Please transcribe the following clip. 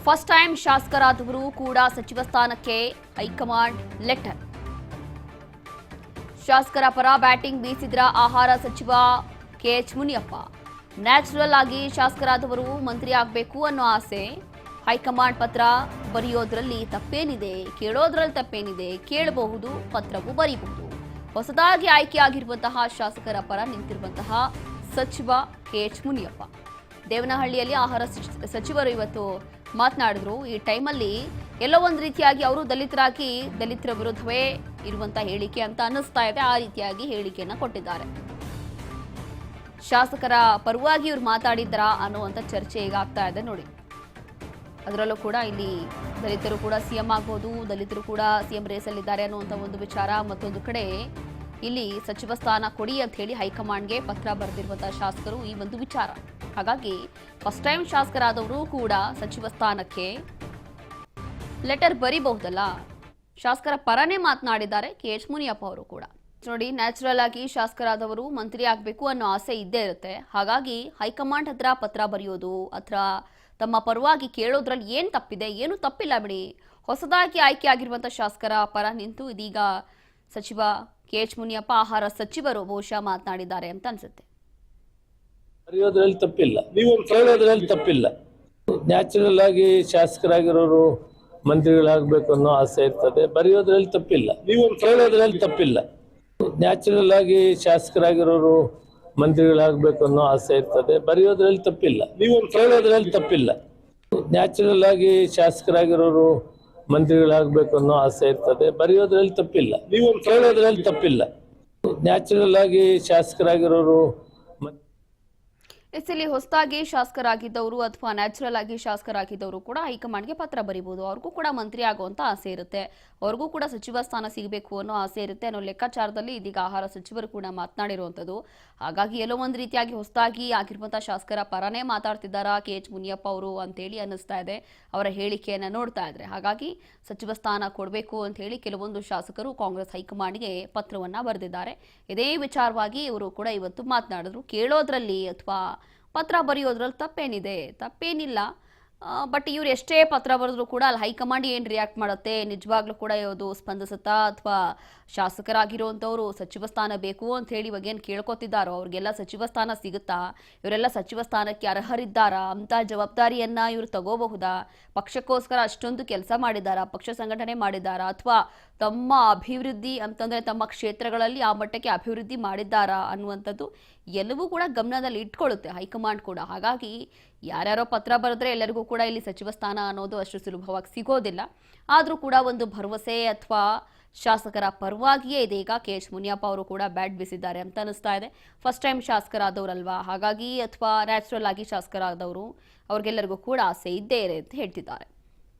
First time ಶಾಸಕರಾದವರು ಕೂಡ ಸಚಿವ ಸ್ಥಾನಕ್ಕೆ ಹೈಕಮಾಂಡ್ ಲೆಟರ್. ಶಾಸಕರ ಪರ ಬ್ಯಾಟಿಂಗ್ ಬೀಸಿದ್ರ ಆಹಾರ ಸಚಿವ ಕೆಎಚ್ ಮುನಿಯಪ್ಪ. ನ್ಯಾಚುರಲ್ ಆಗಿ ಶಾಸಕರಾದವರು ಮಂತ್ರಿ ಆಗಬೇಕು ಅನ್ನೋ ಆಸೆ. ಹೈಕಮಾಂಡ್ ಪತ್ರ ಬರೆಯೋದ್ರಲ್ಲಿ ತಪ್ಪೇನಿದೆ, ಕೇಳೋದ್ರಲ್ಲಿ ತಪ್ಪೇನಿದೆ, ಕೇಳಬಹುದು, ಪತ್ರವೂ ಬರೀಬಹುದು. ಹೊಸದಾಗಿ ಆಯ್ಕೆಯಾಗಿರುವಂತಹ ಶಾಸಕರ ಪರ ನಿಂತಿರುವಂತಹ ಸಚಿವ ಕೆಎಚ್ ಮುನಿಯಪ್ಪ ದೇವನಹಳ್ಳಿಯಲ್ಲಿ ಆಹಾರ ಸಚಿವರು ಇವತ್ತು ಮಾತನಾಡಿದ್ರು. ಈ ಟೈಮಲ್ಲಿ ಎಲ್ಲೋ ಒಂದು ರೀತಿಯಾಗಿ ಅವರು ದಲಿತರ ವಿರುದ್ಧವೇ ಇರುವಂತಹ ಹೇಳಿಕೆ ಅಂತ ಅನ್ನಿಸ್ತಾ ಇದೆ. ಆ ರೀತಿಯಾಗಿ ಹೇಳಿಕೆಯನ್ನ ಕೊಟ್ಟಿದ್ದಾರೆ. ಶಾಸಕರ ಪರವಾಗಿ ಇವ್ರು ಮಾತಾಡಿದ್ರಾ ಅನ್ನುವಂಥ ಚರ್ಚೆ ಈಗ ಆಗ್ತಾ ಇದೆ ನೋಡಿ. ಅದರಲ್ಲೂ ಕೂಡ ಇಲ್ಲಿ ದಲಿತರು ಕೂಡ ಸಿಎಂ ಆಗ್ಬೋದು, ದಲಿತರು ಕೂಡ ಸಿಎಂ ರೇಸಲ್ಲಿದ್ದಾರೆ ಅನ್ನುವಂಥ ಒಂದು ವಿಚಾರ. ಮತ್ತೊಂದು ಕಡೆ ಇಲ್ಲಿ ಸಚಿವ ಸ್ಥಾನ ಕೊಡಿ ಅಂತ ಹೇಳಿ ಹೈಕಮಾಂಡ್ಗೆ ಪತ್ರ ಬರೆದಿರುವಂತಹ ಶಾಸಕರು ಈ ಒಂದು ವಿಚಾರ. ಹಾಗಾಗಿ ಫಸ್ಟ್ ಟೈಮ್ ಶಾಸಕರಾದವರು ಕೂಡ ಸಚಿವ ಸ್ಥಾನಕ್ಕೆ ಲೆಟರ್ ಬರೀಬಹುದಲ್ಲ. ಶಾಸಕರ ಪರನೇ ಮಾತನಾಡಿದ್ದಾರೆ ಕೆಎಚ್ ಮುನಿಯಪ್ಪ ಅವರು ಕೂಡ. ನೋಡಿ, ನ್ಯಾಚುರಲ್ ಆಗಿ ಶಾಸಕರಾದವರು ಮಂತ್ರಿ ಆಗಬೇಕು ಅನ್ನೋ ಆಸೆ ಇದ್ದೇ ಇರುತ್ತೆ. ಹಾಗಾಗಿ ಹೈಕಮಾಂಡ್ ಹತ್ರ ಪತ್ರ ಬರೆಯೋದು ಅಥವಾ ತಮ್ಮ ಪರವಾಗಿ ಕೇಳೋದ್ರಲ್ಲಿ ಏನು ತಪ್ಪಿದೆ? ಏನು ತಪ್ಪಿಲ್ಲ ಬಿಡಿ. ಹೊಸದಾಗಿ ಆಯ್ಕೆ ಆಗಿರುವಂತಹ ಶಾಸಕರ ಪರ ನಿಂತು ಇದೀಗ ಸಚಿವ ಕೆಎಚ್ ಮುನಿಯಪ್ಪ ಆಹಾರ ಸಚಿವರು ಬಹುಶಃ ಮಾತನಾಡಿದ್ದಾರೆ ಅಂತ ಅನ್ಸುತ್ತೆ. ಬರೆಯೋದ್ರಲ್ಲಿ ತಪ್ಪಿಲ್ಲ, ನೀವು ಕೇಳೋದ್ರಲ್ಲಿ ತಪ್ಪಿಲ್ಲ. ನ್ಯಾಚುರಲ್ ಆಗಿ ಶಾಸಕರಾಗಿರೋರು ಮಂತ್ರಿಗಳಾಗಬೇಕು ಅನ್ನೋ ಆಸೆ ಇರ್ತದೆ. ಬರೆಯೋದ್ರಲ್ಲಿ ತಪ್ಪಿಲ್ಲ, ನೀವು ಕೇಳೋದ್ರಲ್ಲಿ ತಪ್ಪಿಲ್ಲ. ನ್ಯಾಚುರಲ್ ಆಗಿ ಶಾಸಕರಾಗಿರೋರು ಮಂತ್ರಿಗಳಾಗಬೇಕು ಅನ್ನೋ ಆಸೆ ಇರ್ತದೆ. ಬರೆಯೋದ್ರಲ್ಲಿ ತಪ್ಪಿಲ್ಲ, ನೀವು ಕೇಳೋದ್ರಲ್ಲಿ ತಪ್ಪಿಲ್ಲ. ನ್ಯಾಚುರಲ್ ಆಗಿ ಶಾಸಕರಾಗಿರೋರು ಮಂತ್ರಿಗಳಾಗಬೇಕು ಅನ್ನೋ ಆಸೆ ಇರ್ತದೆ. ಬರೆಯೋದ್ರಲ್ಲಿ ತಪ್ಪಿಲ್ಲ, ನೀವು ಕೇಳೋದ್ರಲ್ಲಿ ತಪ್ಪಿಲ್ಲ. ನ್ಯಾಚುರಲ್ ಆಗಿ ಶಾಸಕರಾಗಿರೋರು ಇಲ್ಲಿ ಹೊಸದಾಗಿ ಶಾಸಕರಾಗಿದ್ದವರು ಅಥವಾ ನ್ಯಾಚುರಲ್ ಆಗಿ ಶಾಸಕರಾಗಿದ್ದವರು ಕೂಡ ಹೈಕಮಾಂಡ್ಗೆ ಪತ್ರ ಬರೀಬಹುದು. ಅವ್ರಿಗೂ ಕೂಡ ಮಂತ್ರಿ ಆಗುವಂತ ಆಸೆ ಇರುತ್ತೆ, ಅವ್ರಿಗೂ ಕೂಡ ಸಚಿವ ಸ್ಥಾನ ಸಿಗಬೇಕು ಅನ್ನೋ ಆಸೆ ಇರುತ್ತೆ ಅನ್ನೋ ಲೆಕ್ಕಾಚಾರದಲ್ಲಿ ಇದೀಗ ಆಹಾರ ಸಚಿವರು ಕೂಡ ಮಾತನಾಡಿರುವಂಥದ್ದು. ಹಾಗಾಗಿ ಎಲ್ಲೋ ಒಂದು ರೀತಿಯಾಗಿ ಹೊಸದಾಗಿ ಆಗಿರುವಂತಹ ಶಾಸಕರ ಪರನೇ ಮಾತಾಡ್ತಿದ್ದಾರಾ ಕೆಎಚ್ ಮುನಿಯಪ್ಪ ಅವರು ಅಂತೇಳಿ ಅನ್ನಿಸ್ತಾ ಇದೆ ಅವರ ಹೇಳಿಕೆಯನ್ನು ನೋಡ್ತಾ ಇದ್ರೆ. ಹಾಗಾಗಿ ಸಚಿವ ಸ್ಥಾನ ಕೊಡಬೇಕು ಅಂತ ಹೇಳಿ ಕೆಲವೊಂದು ಶಾಸಕರು ಕಾಂಗ್ರೆಸ್ ಹೈಕಮಾಂಡ್ಗೆ ಪತ್ರವನ್ನ ಬರೆದಿದ್ದಾರೆ. ಇದೇ ವಿಚಾರವಾಗಿ ಇವರು ಕೂಡ ಇವತ್ತು ಮಾತನಾಡಿದ್ರು. ಕೇಳೋದ್ರಲ್ಲಿ ಅಥವಾ ಪತ್ರ ಬರೆಯೋದ್ರಲ್ಲಿ ತಪ್ಪೇನಿಲ್ಲ. ಬಟ್ ಇವ್ರು ಎಷ್ಟೇ ಪತ್ರ ಬರೆದ್ರು ಕೂಡ ಅಲ್ಲಿ ಹೈಕಮಾಂಡ್ ಏನು ರಿಯಾಕ್ಟ್ ಮಾಡುತ್ತೆ, ನಿಜವಾಗ್ಲೂ ಕೂಡ ಇದು ಸ್ಪಂದಿಸುತ್ತಾ ಅಥವಾ ಶಾಸಕರಾಗಿರುವಂಥವ್ರು ಸಚಿವ ಸ್ಥಾನ ಬೇಕು ಅಂತ ಹೇಳಿ ಇವಾಗ ಏನು ಕೇಳ್ಕೊತಿದ್ದಾರೋ ಅವ್ರಿಗೆಲ್ಲ ಸಚಿವ ಸ್ಥಾನ ಸಿಗುತ್ತಾ, ಇವರೆಲ್ಲ ಸಚಿವ ಸ್ಥಾನಕ್ಕೆ ಅರ್ಹರಿದ್ದಾರಾ ಅಂತ ಜವಾಬ್ದಾರಿಯನ್ನ ಇವರು ತಗೋಬಹುದಾ, ಪಕ್ಷಕ್ಕೋಸ್ಕರ ಅಷ್ಟೊಂದು ಕೆಲಸ ಮಾಡಿದ್ದಾರಾ, ಪಕ್ಷ ಸಂಘಟನೆ ಮಾಡಿದ್ದಾರಾ, ಅಥವಾ ತಮ್ಮ ಅಭಿವೃದ್ಧಿ ಅಂತಂದ್ರೆ ತಮ್ಮ ಕ್ಷೇತ್ರಗಳಲ್ಲಿ ಆ ಮಟ್ಟಕ್ಕೆ ಅಭಿವೃದ್ಧಿ ಮಾಡಿದ್ದಾರಾ ಅನ್ನುವಂಥದ್ದು ಎಲ್ಲವೂ ಕೂಡ ಗಮನದಲ್ಲಿ ಇಟ್ಕೊಳ್ಳುತ್ತೆ ಹೈಕಮಾಂಡ್ ಕೂಡ. ಹಾಗಾಗಿ ಯಾರ್ಯಾರೋ ಪತ್ರ ಬರೆದ್ರೆ ಎಲ್ಲರಿಗೂ ಕೂಡ ಇಲ್ಲಿ ಸಚಿವ ಸ್ಥಾನ ಅನ್ನೋದು ಅಷ್ಟು ಸುಲಭವಾಗಿ ಸಿಗೋದಿಲ್ಲ. ಆದರೂ ಕೂಡ ಒಂದು ಭರವಸೆ ಅಥವಾ ಶಾಸಕರ ಪರವಾಗಿಯೇ ಇದೀಗ ಕೆಎಚ್ ಮುನಿಯಪ್ಪ ಅವರು ಕೂಡ ಬ್ಯಾಟ್ ಬೀಸಿದ್ದಾರೆ ಅಂತ ಅನಿಸ್ತಾ ಇದೆ. ಫಸ್ಟ್ ಟೈಮ್ ಶಾಸಕರಾದವರಲ್ವಾ, ಹಾಗಾಗಿ ಅಥವಾ ನ್ಯಾಚುರಲ್ ಆಗಿ ಶಾಸಕರಾದವರು ಅವ್ರಿಗೆಲ್ಲರಿಗೂ ಕೂಡ ಆಸೆ ಇದ್ದೇ ಇದೆ ಅಂತ ಹೇಳ್ತಿದ್ದಾರೆ.